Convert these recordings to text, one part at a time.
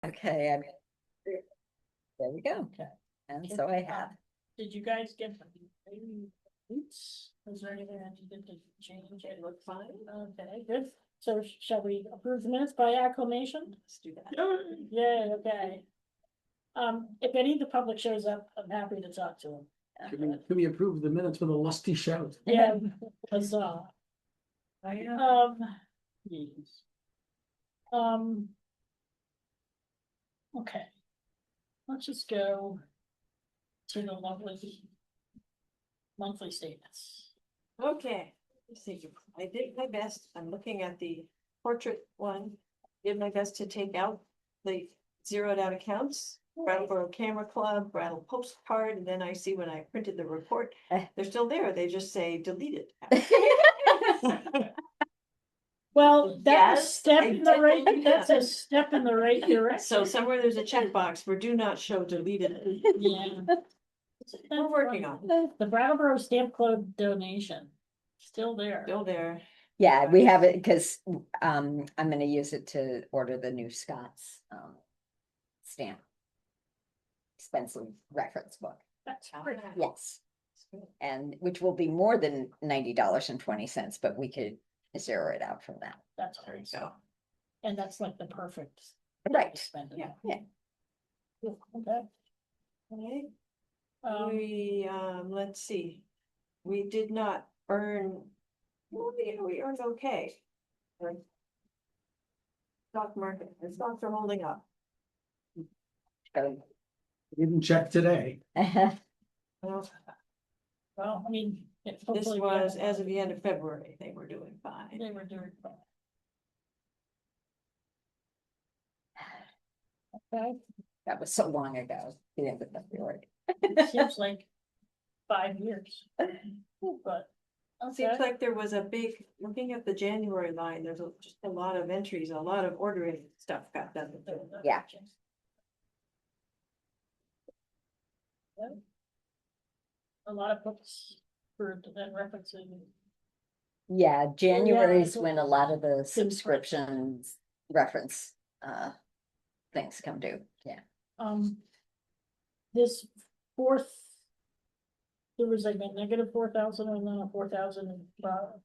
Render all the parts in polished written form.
Okay, there we go. Okay. And so I have, Did you guys get any boots? Was there anything that you did to change? It looked fine. Okay, good. So shall we approve the minutes by acclamation? Let's do that. Yeah, okay. If any of the public shows up, I'm happy to talk to them. Can we approve the minutes with a lusty shout? Yeah, huzzah. Yes. Okay. Let's just go to the lovely monthly statements. Okay, let's see, I did my best, I'm looking at the portrait one, did my best to take out the zeroed out accounts. Brattleboro Camera Club, Brattle Postcard, and then I see when I printed the report, they're still there, they just say deleted. Well, that's a Yes, step I in the did right, believe that's that. a step in the right direction. So somewhere there's a checkbox for do not show deleted. Yeah. We're working on The Brattleboro Stamp Club donation, still there. Still there. yeah, we have it because I'm gonna use it to order the new Scott's stamp. Expensive reference book, That's great. yes, and which will be more than $90.20, but we could zero it out from that. That's There you great. go. And that's like the perfect. Right. spend. Yeah. Yeah. Okay. Okay. Um, Let's see, we did not earn, well, we earned okay. Right. Stock market, the stocks are holding up. So, Didn't check today. Well, well, I mean. this hopefully we was, have- as of the end of February, they were doing fine. They were doing fine. Okay, that was so long ago, the end of February. seems like 5 years, but. Seems Okay. like there was a big, looking at the January line, there's just a lot of entries, a lot of ordering stuff got done. Yeah. A lot of books for that referencing. Yeah, January's Yeah, when a lot of the subscriptions reference things come due, yeah. This fourth. There was like a negative 4,000 and then a 4,000,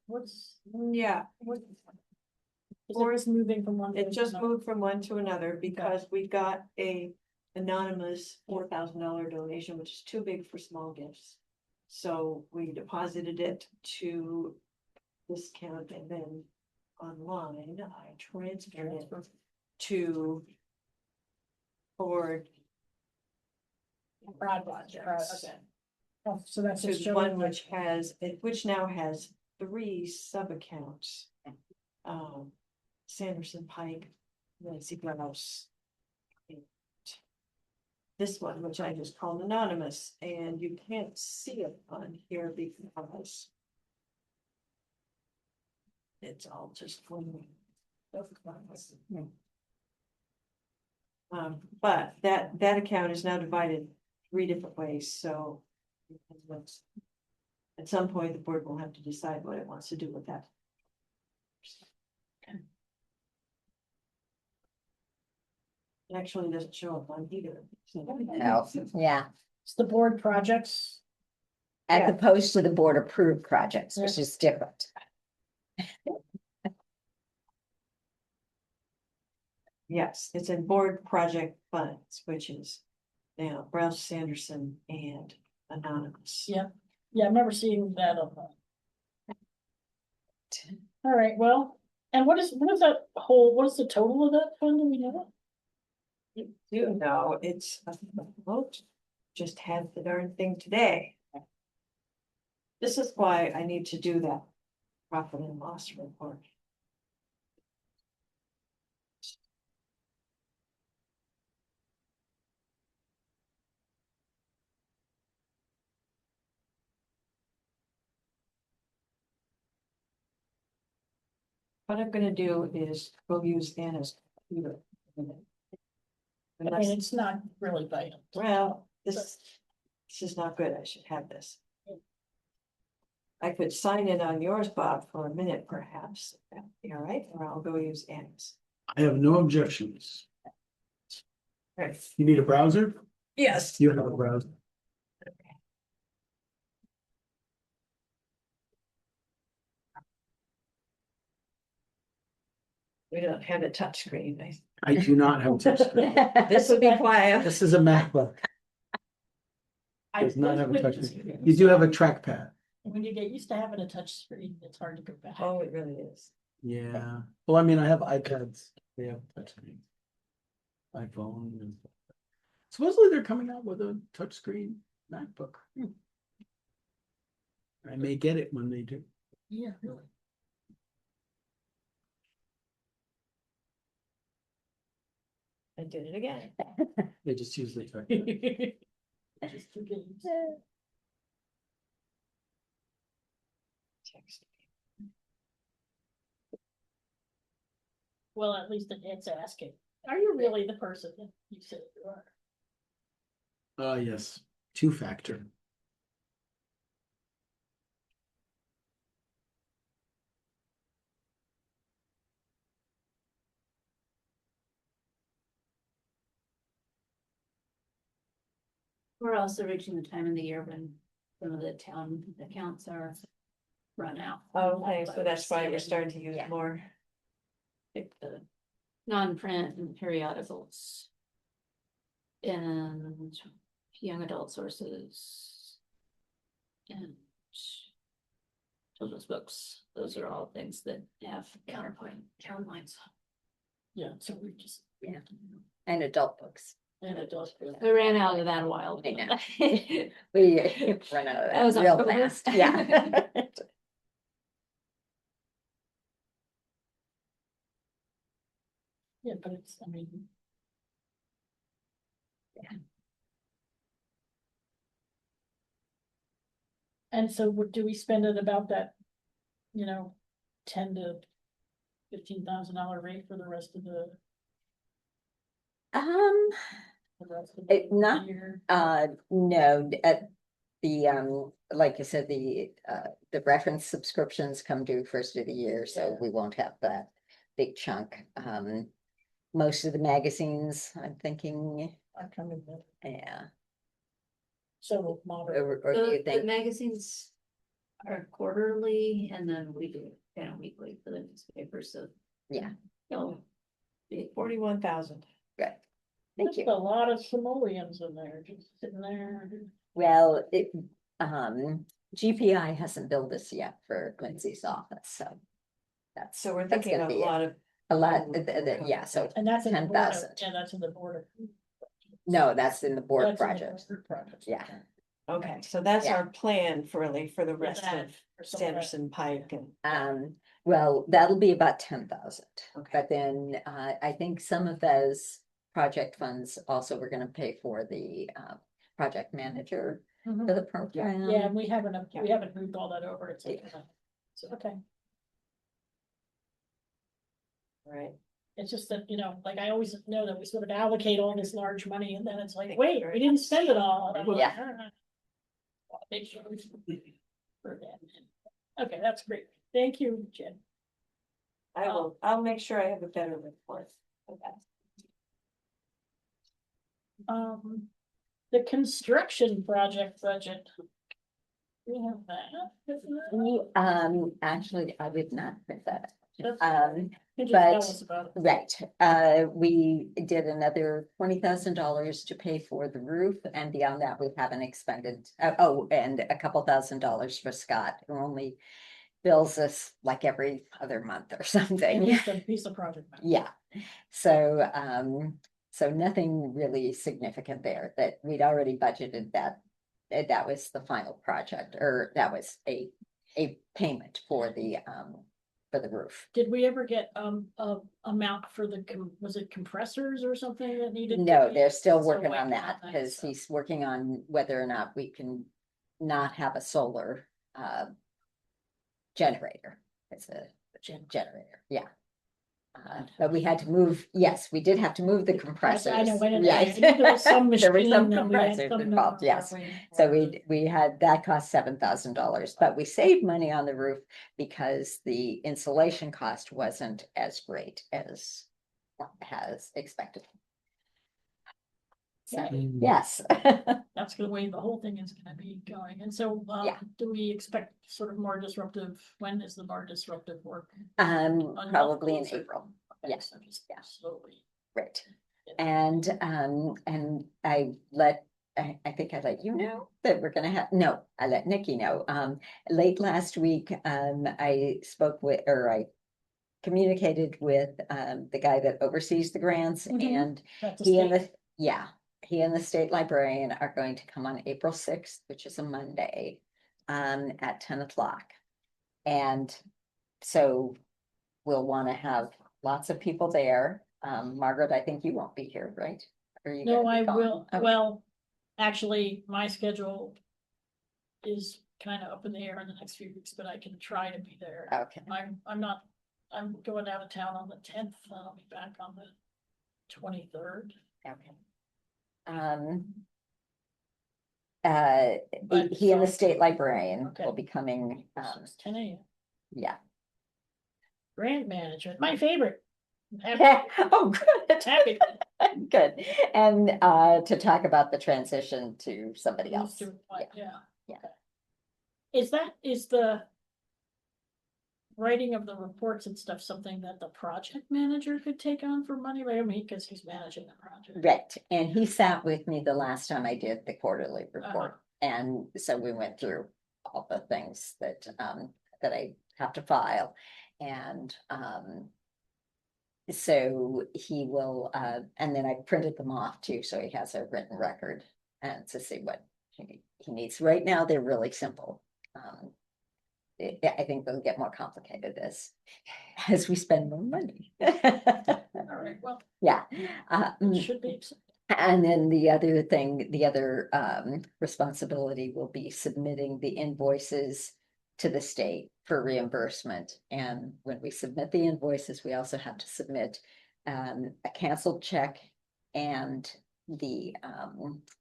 what's, Yeah, what? Is it just moving from one? it to just another? moved from one to another because we got a anonymous $4,000 donation, which is too big for small gifts. So we deposited it to this account and then online, I transferred it to board. Broad projects. Okay. Oh, so that's To just the showing one like- which now has 3 sub-accounts. Sanderson Pike, Nancy Grouse. This one, which I just called anonymous, and you can't see it on here because it's all just one. But that account is now divided 3 different ways, so. At some point, the board will have to decide what it wants to do with that. It actually doesn't show up on either. No, yeah, It's the board projects. as Yeah. opposed to the board approved projects, which is different. Yes, it's in board project funds, which is now Browse Sanderson and Anonymous. Yeah. Yeah, I remember seeing that on the. All right, well, and what is that whole, what is the total of that fund, do we know? You do know, it's, vote just had the darn thing today. This is why I need to do that profit and loss report. What I'm gonna do is go use Anna's computer. I mean, Unless, it's not really vital. well, this is not good, I should have this. I could sign in on yours, Bob, for a minute perhaps, that'd be all right, or I'll go use Anna's. I have no objections. Right. You need a browser? Yes. You have a browser. We don't have a touchscreen. I do not have a touchscreen. This will be quiet. This is a MacBook. I Does not was have a with touchscreen. You do have a trackpad. When you get used to having a touch screen, it's hard to go back. Oh, it really is. Yeah. Well, I mean, I have iPads. They have touchscreen. iPhone. and- Supposedly they're coming out with a touchscreen MacBook. I may get it when they do. Yeah, really. I did it again. They just use the trackpad. Just two games. Text. Well, at least it's asking, are you really the person that you said you are? Yes, two-factor. We're also reaching the time of the year when some of the town accounts are run out. Oh, okay, so that's why we're starting to use Yeah. more. Like the non-print and periodicals. And young adult sources. And children's books, those are all things that have counterpoint, counterpoints. Yeah, so we just. Yeah. And adult books. And it does. We ran out of that a while I ago. know. We run out of That was that real October. fast, yeah. Yeah, but it's, I mean. Yeah. And so what do we spend it about that, you know, 10 to $15,000 rate for the rest of the Um, rest of It the not- year? no, at the, like you said, the reference subscriptions come due first of the year, so Yeah. we won't have that big chunk. Most of the magazines, I'm thinking, I'm coming with, yeah, so moderate. or do you The think? magazines are quarterly and then we do kind of weekly for the newspapers, so. Yeah. They'll be 41,000. Good, thank Just you. a lot of simoleons in there, just sitting there. Well, GPI hasn't billed us yet for Quincy's office, so. That's, So we're that's thinking gonna of a be lot of. a lot, yeah, so, And that's in the board, 10,000. yeah, that's in the board. of- no, that's in the board that's in the project, board projects. yeah. Okay, so that's Yeah. our plan for the rest that, of or some of that. Sanderson Pike and. Well, that'll be about 10,000. Okay. But then I think some of those project funds also we're gonna pay for the project manager Mhm. for the program. Yeah, and we haven't moved all that over, it's, Yeah. so, okay. Right. It's just that, you know, like I always know that we sort of allocate all this large money and then it's like, wait, we didn't spend it all. And I'm like, Yeah. Make sure we- for that. Okay, that's great. Thank you, Jen. I'll make sure I have a better report. Okay. The construction project budget. We have that. Actually, I did not print that. That's- Um, You just tell but- us about it. right, we did another $20,000 to pay for the roof, and beyond that, we haven't expended, and a couple $1,000s for Scott, who only bills us like every other month or something. Just a piece of project. Yeah, so nothing really significant there, that we'd already budgeted that. That was the final project, or that was a payment for the roof. Did we ever get a amount for was it compressors or something that needed? to No, be- they're still Still working on waiting that, on that, because so. he's working on whether or not we can not have a solar generator. It's a generator, yeah. But we had to move, yes, we did have to move the compressors. I know, I know, Yes. I knew there was some There were some machine that we had compressors some involved, yes. waiting So for. we had, that cost $7,000, but we saved money on the roof because the insulation cost wasn't as great as expected. Okay. Yes. That's the way the whole thing is gonna be going. And so, Yeah. do we expect sort of more disruptive, when is the more disruptive work? Probably in multiples or- April, Okay, yes. so just Yeah. slowly. right. And I think I let you know that we're gonna have, no, I let Nikki know. Late last week, I spoke with, or I communicated with, the guy that oversees the grants Mhm. and That's a he and state. he and the state librarian are going to come on April 6th, which is a Monday, at 10 o'clock. And so we'll want to have lots of people there. Margaret, I think you won't be here, right? Or are you No, gonna I be gone? will, Okay. well, actually, my schedule is kind of up in the air in the next few weeks, but I can try to be there. Okay, I'm going out of town on the 10th, and I'll be back on the 23rd. okay. Uh, But he and the so- state librarian Okay. will be coming, So it's 10 a.m. yeah. Grant management, my favorite. Happy, Oh, good. happy. Good. And to talk about the transition to somebody else. Yeah. Yeah. Okay. Is the writing of the reports and stuff something that the project manager could take on for money, right? I mean, because he's managing the project. Right, and he sat with me the last time I did the quarterly report, and so we went through all the things that I have to file, and so he will, and then I printed them off too, so he has a written record and to see what he needs. Right now, they're really simple. I think they'll get more complicated as we spend more money. All right, well, Yeah. it should be. And then the other thing, the other responsibility will be submitting the invoices to the state for reimbursement. And when we submit the invoices, we also have to submit a canceled check and the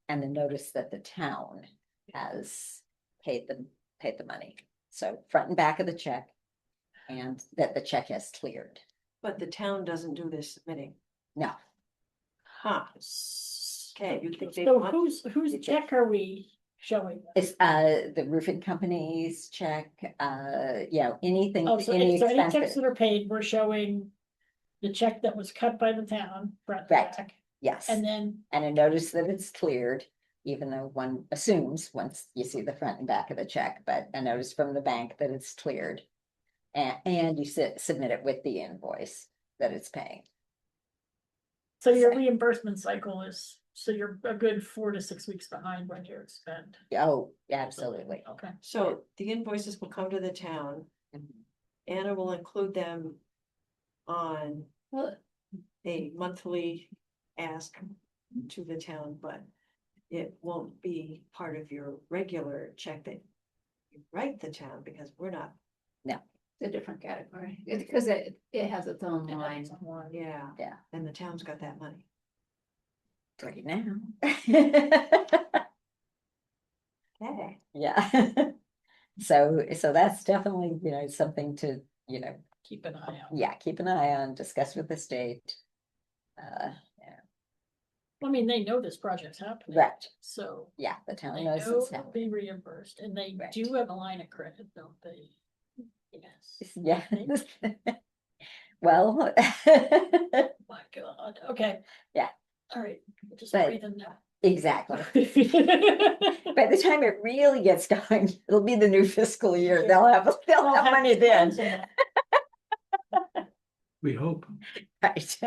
notice that the town has paid the money. So front and back of the check, and that the check has cleared. But the town doesn't do this submitting. No, Huh, okay, you think they So want, whose check are we showing? it's the roofing company's check, anything, Oh, so any so any checks expenses. that are paid, we're showing the check that was cut by the town, front to Right. back, Yes, and then, and a notice that it's cleared, even though one assumes once you see the front and back of the check, but a notice from the bank that it's cleared. And you submit it with the invoice that it's paying. so your reimbursement cycle is, so you're a good 4 to 6 weeks behind when you expend. Oh, absolutely. Okay, so the invoices will come to the town, Mhm. Anna will include them on Well, a monthly ask to the town, but it won't be part of your regular check that you write the town, because we're not, it's a different category, because it has its own and line. that's one. yeah. Yeah. And the town's got that money. Right now. Okay. Yeah. So that's definitely, something to, Keep an eye out. yeah, keep an eye on, discuss with the state. I mean, they know this project's happening. Right, So yeah, the town they knows know it's they'll happening. be reimbursed, and they Right. do have a line of credit, don't they? Yes. Yeah. Well. My God, okay. Yeah. All right, just But- breathing now. Exactly. By the time it really gets going, it'll be the new fiscal year. They'll have money then. plans in it. We hope. Right.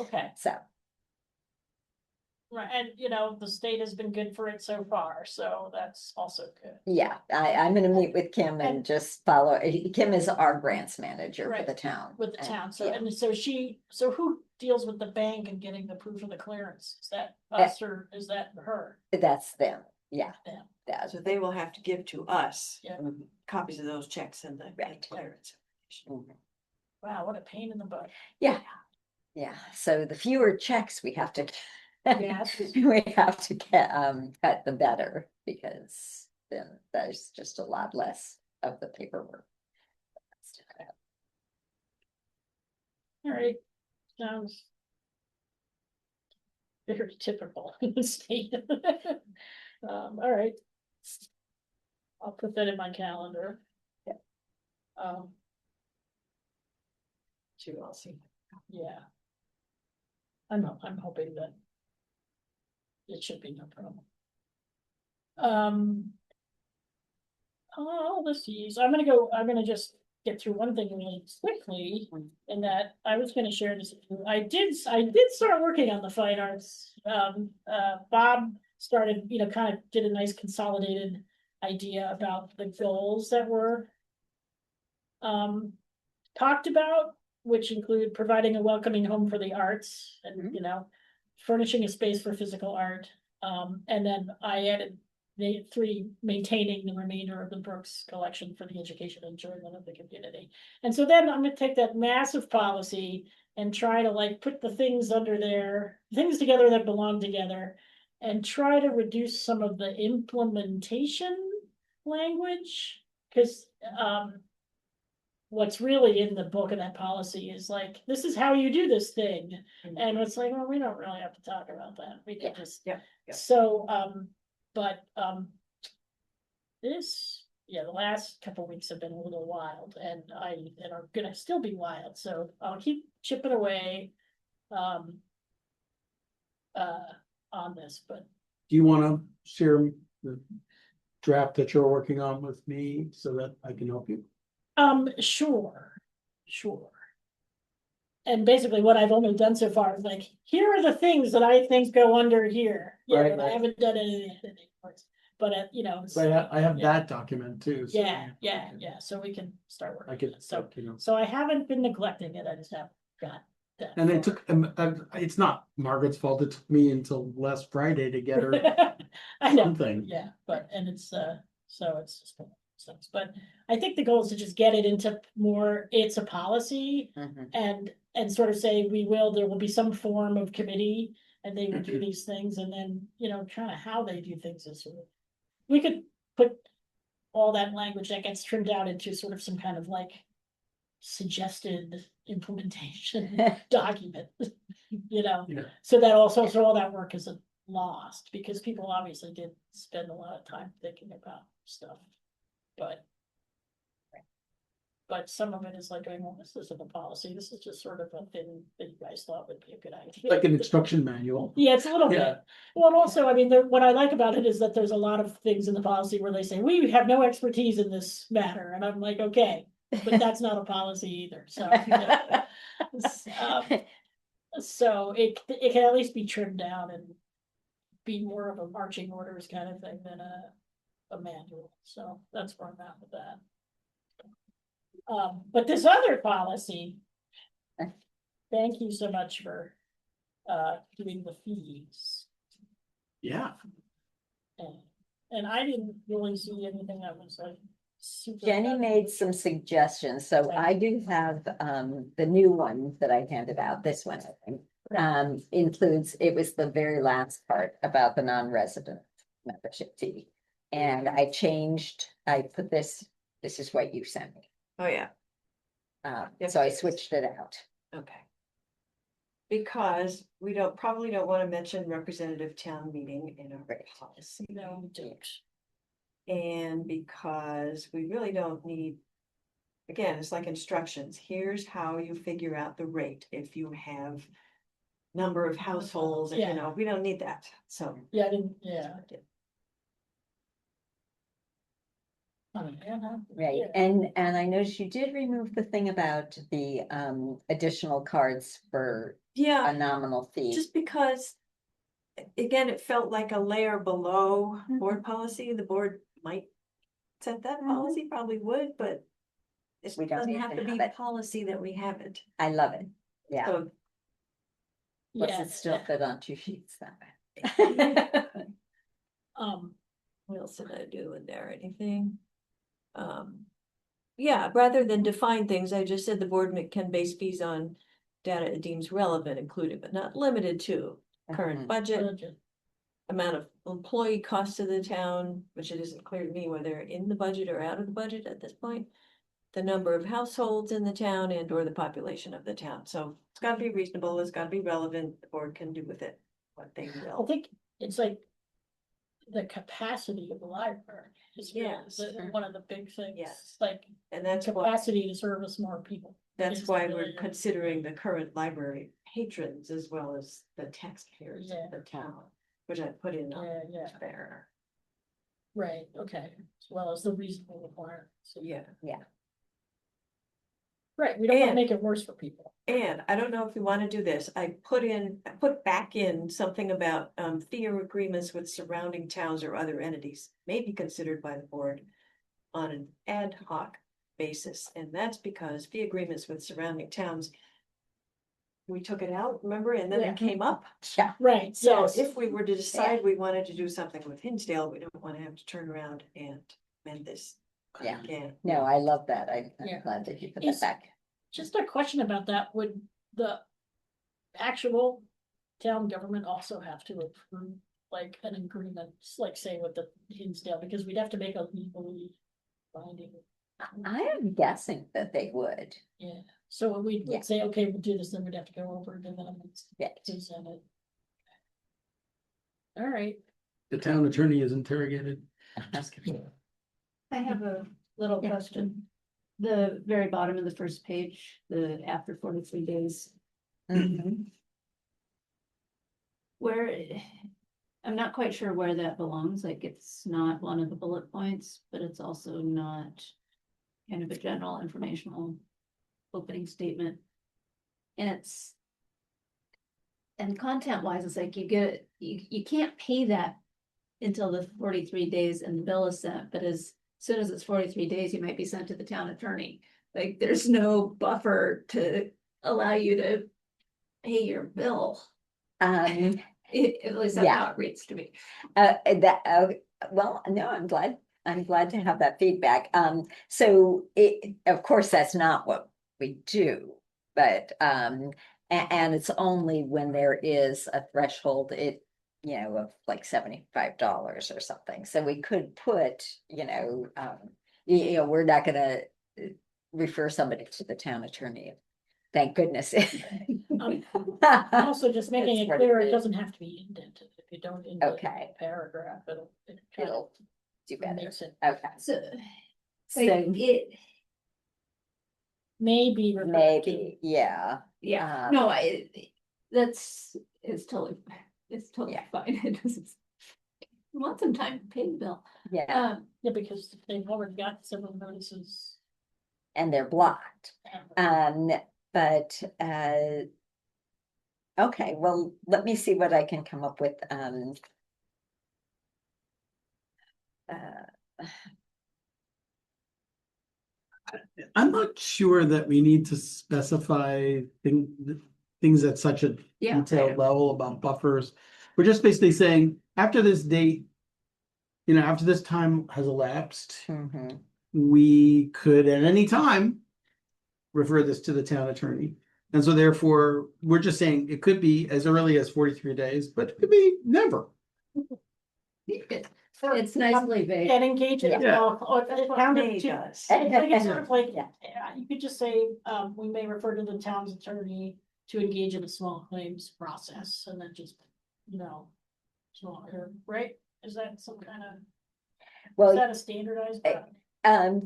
Okay, So, right, and the state has been good for it so far, so that's also good. yeah, I'm gonna meet with Kim and And- just follow. Kim is our grants manager for Right, the town. With the And, town, so, yeah. and so who deals with the bank and getting the proof of the clearance? Is that us or is that her? That's them, yeah. Them. That's, So they will have to give to us Yeah. copies of those checks and the Right. clearance. Wow, what a pain in the butt. yeah, so the fewer checks we have to. Yes. We have to cut the better, because then there's just a lot less of the paperwork. All right, sounds. very typical in the state. All right. I'll put that in my calendar. Yeah. Too, I'll see. Yeah. I'm hoping that it should be no problem. Oh, let's see, so I'm gonna just get through one thing really quickly, in that I was gonna share this. With you. I did start working on the fine arts. Bob started, kind of did a nice consolidated idea about the goals that were talked about, which include providing a welcoming home for the arts and, furnishing a space for physical art. And then I added the three, maintaining the remainder of the Brooks collection for the education and enjoyment of the community. And so then I'm gonna take that massive policy and try to like put the things under there, things together that belong together, and try to reduce some of the implementation language. Cause what's really in the book of that policy is like, this is how you do this thing. And it's like, well, we don't really have to talk about that. We can just. Yeah. So, but, the last couple weeks have been a little wild and are gonna still be wild. So I'll keep chipping away, on this, but Do you wanna share the draft that you're working on with me so that I can help you? Sure. And basically what I've only done so far is like, here are the things that I think go under here. Yeah, Right, but I right. haven't done any editing parts, but it's- But I have yeah. that document too. so- Yeah, so we can start working. I on could, it. So, you know, so I haven't been neglecting it, I just haven't got that. and it far. took, it's not Margaret's fault, it took me until last Friday to get her I know, something. yeah, and it's, so it's just one of those things, but I think the goal is to just get it into more, it's a policy. Mhm. And sort of say, there will be some form of committee and they would do these things and then, kind of how they do things is sort of. We could put all that language that gets trimmed out into sort of some kind of like suggested implementation document, Yeah. so that also, so all that work isn't lost, because people obviously did spend a lot of time thinking about stuff, but some of it is like going, well, this isn't a policy, this is just sort of a thing that you guys thought would be a good idea. Like an instruction manual. Yeah, it's a little Yeah. bit. Well, and also, I mean, what I like about it is that there's a lot of things in the policy where they say, we have no expertise in this matter, and I'm like, okay, but that's not a policy either, so. So it can at least be trimmed down and be more of a marching orders kind of thing than a manual, so that's where I'm at with that. But this other policy, thank you so much for doing the fees. Yeah, And I didn't really see anything that was like super. Jenny made some suggestions, so I do have the new one that I handed out, this one, I think. Includes, it was the very last part about the non-resident membership fee. And I put this is what you sent me. Oh, yeah, So I switched it out. okay. Because we probably don't want to mention representative town meeting in our policy. No, we don't. And because we really don't need, again, it's like instructions, here's how you figure out the rate if you have number of households, Yeah. we don't need that, so. Yeah, I didn't, yeah. Right, Yeah. and I noticed you did remove the thing about the additional cards for Yeah, a nominal fee. just because, again, it felt like a layer below board policy, the board might set that policy, probably would, but it We don't doesn't need have to to be have it. policy that we have it. I love it. Yeah, So, plus Yeah. it still fit on 2 sheets that way. what else did I do in there, anything? Yeah, rather than define things, I just said the board can base fees on data it deems relevant, included but not limited to current Mhm. budget, amount of employee costs to the town, which it isn't clear to me whether in the budget or out of the budget at this point. The number of households in the town and or the population of the town. So it's gotta be reasonable, it's gotta be relevant, the board can do with it what they I will. think it's like the capacity of the library is really Yes. one of the big things. Yes. Like And that's why, capacity to service more people. that's is why really we're a- considering the current library patrons as well as the taxpayers Yeah. of the town, which I put in on Yeah, there. right, okay, as well as the reasonable requirements. Yeah. Right, we don't wanna And- make it worse for people. And I don't know if you want to do this, I put back in something about fee agreements with surrounding towns or other entities may be considered by the board on an ad hoc basis, and that's because fee agreements with surrounding towns. We took it out, remember, and then Yeah. it came up. Yeah, Right, So yes. if we were to decide we wanted to do something with Hinsdale, we don't want to have to turn around and amend this yeah. again. No, I love that. I'm Yeah. glad that you put Is- that back. Just a question about that, would the actual town government also have to approve like an agreement, like say with the Hinsdale, because we'd have to make a legally binding. I am guessing that they would. Yeah, so we'd Yeah. say, okay, we'll do this, then we'd have to go over the minutes Yeah. to send it. All right, The town attorney is interrogated. Just kidding. I have a little Yeah. question. The very bottom of the first page, the after 43 days, Mhm. where, I'm not quite sure where that belongs, like it's not one of the bullet points, but it's also not kind of a general informational opening statement. And it's, and content wise, it's like you can't pay that until the 43 days and the bill is sent, but as soon as it's 43 days, you might be sent to the town attorney. Like, there's no buffer to allow you to pay your bill. At least that's Yeah. how it reads to me. Well, no, I'm glad to have that feedback. So of course, that's not what we do, but, and it's only when there is a threshold, of like $75 or something. So we could put, we're not gonna refer somebody to the town attorney. Thank goodness. also just making That's it what clear, it it is. doesn't have to be indented, if you don't indent Okay. a paragraph, it kind of It'll do better. makes it Okay, So, so like, it, maybe. referred to. maybe, yeah. yeah, Um, no, it's totally Yeah. fine. It doesn't. You want some time to pay the bill. Yeah, Yeah, because they've already got several notices. and they're blocked. But, okay, well, let me see what I can come up with. Uh, I'm not sure that we need to specify things at such a Yeah. detailed level about buffers. We're just basically saying, after this date, after this time has elapsed, mhm. we could at any time refer this to the town attorney. And so therefore, we're just saying it could be as early as 43 days, but it could be never. It's nicely vague. And engage it, Yeah. well, or That's what town May to- does. I think it's sort of like, Yeah. you could just say, we may refer to the town's attorney to engage in a small claims process, and then just, small, right? Is that some kind of, is Well, that a standardized?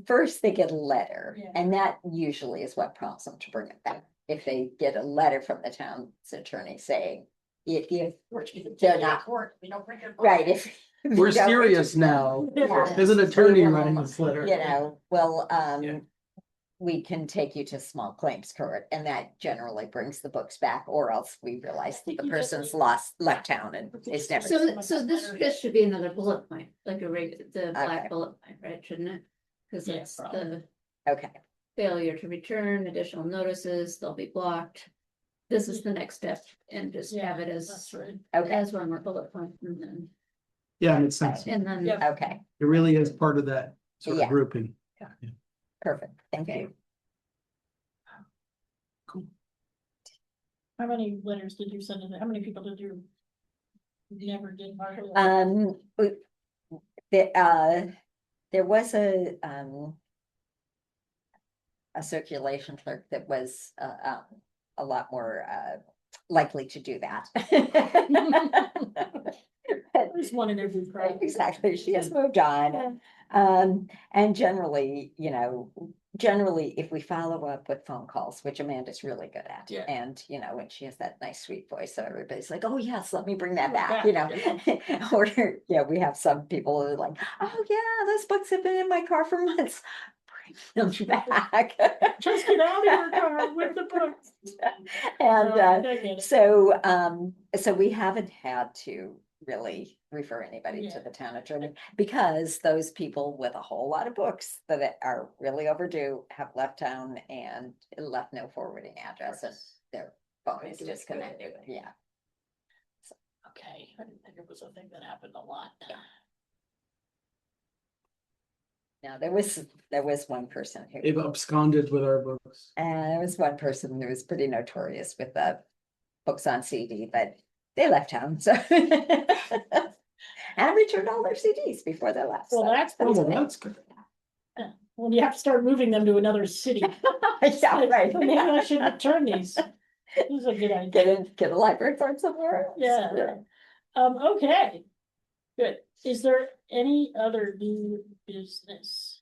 first they get a letter, Yeah. and that usually is what prompts them to bring it back. If they get a letter from the town's attorney saying, if, they're not- Court, we don't bring it. right, if. We're you don't- serious now. Yeah. There's an attorney We will, writing this letter. Well, Yeah. we can take you to small claims court, and that generally brings the books back, or else we realize that the person's left town and is never. So this should be another bullet point, like the black Okay. bullet point, right, shouldn't it? Cause Yeah, it's probably. the Okay, failure to return, additional notices, they'll be blocked. This is the next step, and just have it That's as, right. okay, as one more bullet point, and then, Yeah, it makes sense. It and then. Yeah. okay, really is part of that sort Yeah. of grouping. perfect, thank Okay. you. How many letters did you send in? How many people did you never did? Mark? There was a circulation clerk that was, a lot more, likely to do that. one in every crowd. Exactly, she has moved on. And generally, generally, if we follow up with phone calls, which Amanda's really good at. Yeah. And, when she has that nice sweet voice, so everybody's like, oh, yes, let me bring that Bring back, back, Or, we have some people who are like, oh, yeah, those books have been in my car for months. Bring them back. Just get out of your car with the books. And, I get it. so we haven't had to really refer anybody to Yeah. the town attorney because those people with a whole lot of books that are really overdue have left town and left no forwarding address and their phone is disconnected. Yeah. Okay, I didn't think it was a thing that happened a lot. Now, there was one person who, They've absconded with our books. and there was one person who was pretty notorious with the books on CD, but they left town, so. And returned all their CDs before they left. Well, so that's Oh, well, good. that's good. Well, you have to start moving them to another city. Yeah, right. Maybe I should return these. This is a good idea. Get a library card somewhere else. Yeah. Okay. Good. Is there any other new business?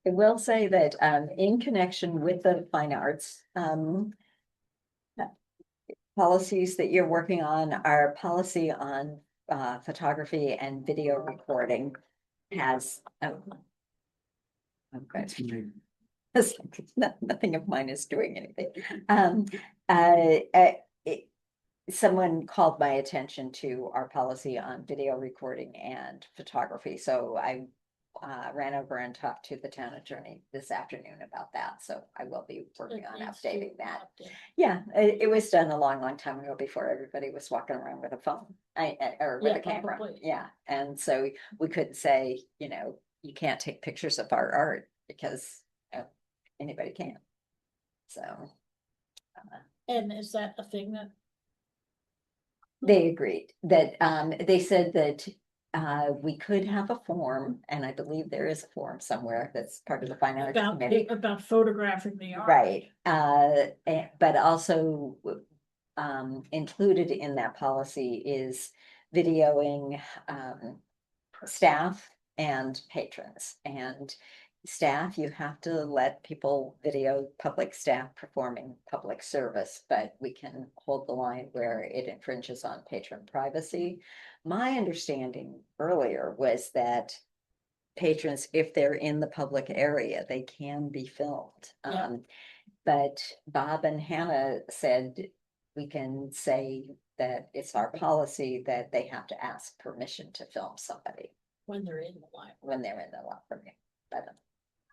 I will say that in connection with the fine arts policies that you're working on, our policy on photography and video recording has okay. Nothing of mine is doing anything. Someone called my attention to our policy on video recording and photography, so I ran over and talked to the town attorney this afternoon about that, so I will be working on It needs to updating that. update. Yeah, it was done a long time ago before everybody was walking around with a phone, or with Yeah, a camera. probably. Yeah, and so we couldn't say, you can't take pictures of our art because anybody can. So And is that a thing that, they agreed that, they said that we could have a form, and I believe there is a form somewhere that's part of the fine arts committee. about photographing the art? Right, but also included in that policy is videoing staff and patrons. And staff, you have to let people video public staff performing public service, but we can hold the line where it infringes on patron privacy. My understanding earlier was that patrons, if they're in the public area, they can be filmed. Yeah. But Bob and Hannah said we can say that it's our policy that they have to ask permission to film somebody When they're in the library? when they're in the library. But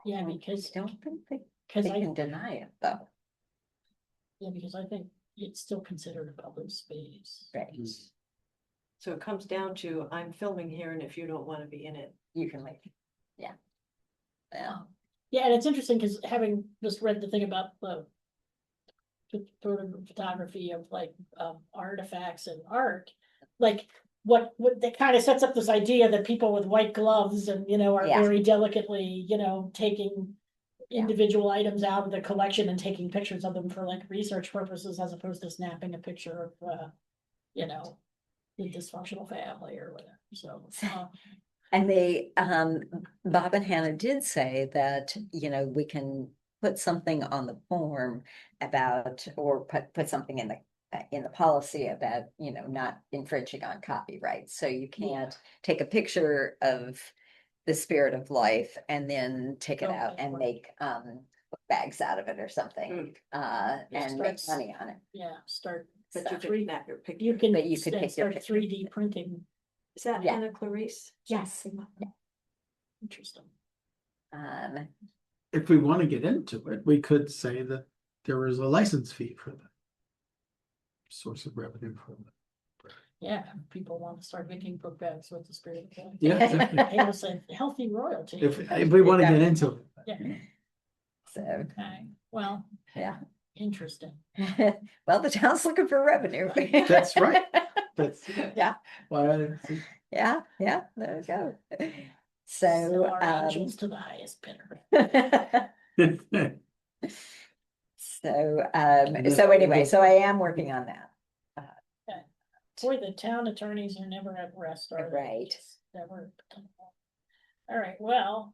Yeah, because, I don't think they because can deny it though. because I think it's still considered a public space. Right, So it comes down to, I'm filming here, and if you don't want to be in it. you can leave. Yeah. Yeah. Yeah, and it's interesting because having just read the thing about the photography of like artifacts and art, like what that kind of sets up this idea that people with white gloves and are Yeah. very delicately taking Yeah. individual items out of the collection and taking pictures of them for like research purposes as opposed to snapping a picture of the dysfunctional family or whatever. So And they, Bob and Hannah did say that, we can put something on the form about, or put something in the policy about, not infringing on copyright. So you can't take a picture of the Spirit of Life and then take it out and make book bags out of it or something, and make money on it. yeah, start. But you can snap your picture. You can, But you could take your start picture. 3D printing. Is that Yeah. Anna Clarice? Yes. Interesting. If we want to get into it, we could say that there is a license fee for that. Source of revenue for that. Yeah, people want to start making book bags with the Spirit of Life. Yeah, exactly. Pay us a healthy royalty. If we want to get into it. Yeah, So, okay, well, yeah. interesting. Well, the town's looking for revenue. That's right. That's Yeah. why Yeah, there we go. Sell So, our angels to the highest bidder. so anyway, so I am working on that. Boy, the town attorneys are never at rest, are they? Right. It's never. All right, well,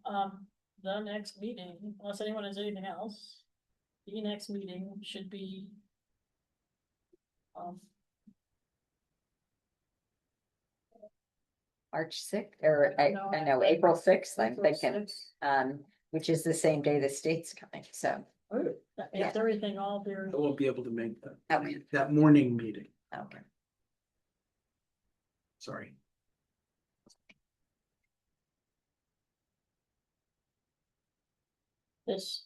the next meeting, unless anyone has anything else, the next meeting should be. March sixth, or No, I know, April sixth, I'm April thinking, 6th. which is the same day the state's coming, so, That makes everything all very. I won't be able to make that, okay, that morning meeting, okay. sorry. This.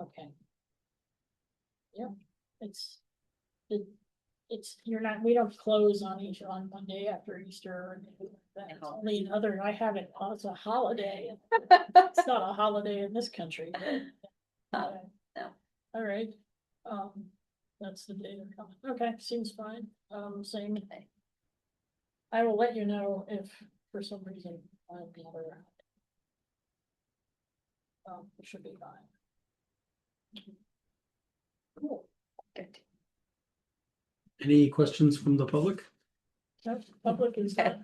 Okay. Yeah, it's. You're not, we don't close on Monday after Easter or anything like that. It's No. only another, I have it, it's a holiday. It's not a holiday in this country. But, Oh, no. all right, that's the day they're coming. Okay, seems fine. Same thing. I will let you know if for some reason I'm not around. It should be fine. Cool. Good. Any questions from the public? So, public is done.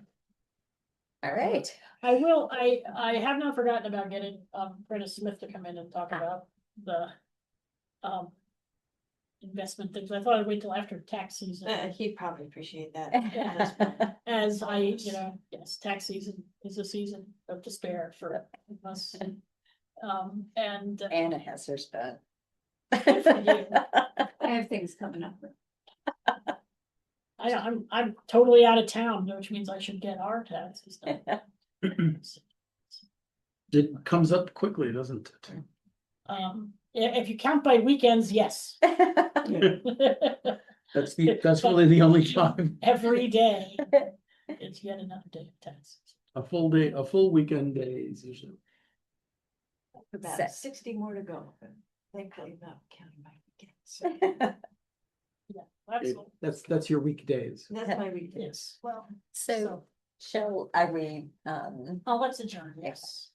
All right, I have not forgotten about getting, Brenna Smith to come in and talk about the, investment things. I thought I'd wait till after tax season. He'd probably appreciate that. As I, yes, tax season is a season of despair for us. And. Anna has her spot. Good for you. I have things coming up. I'm totally out of town, which means I should get our taxes done. It comes up quickly, doesn't it? If you count by weekends, yes. That's really the only time. Every day, it's yet another day of taxes. A full day, a full weekend day is usually. About Set. 60 more to go, but thankfully not counting my weekends. Yeah, absolutely, That's your weekdays. That's my weekend. yes, well, So, shall I read, oh, let's adjourn, yes.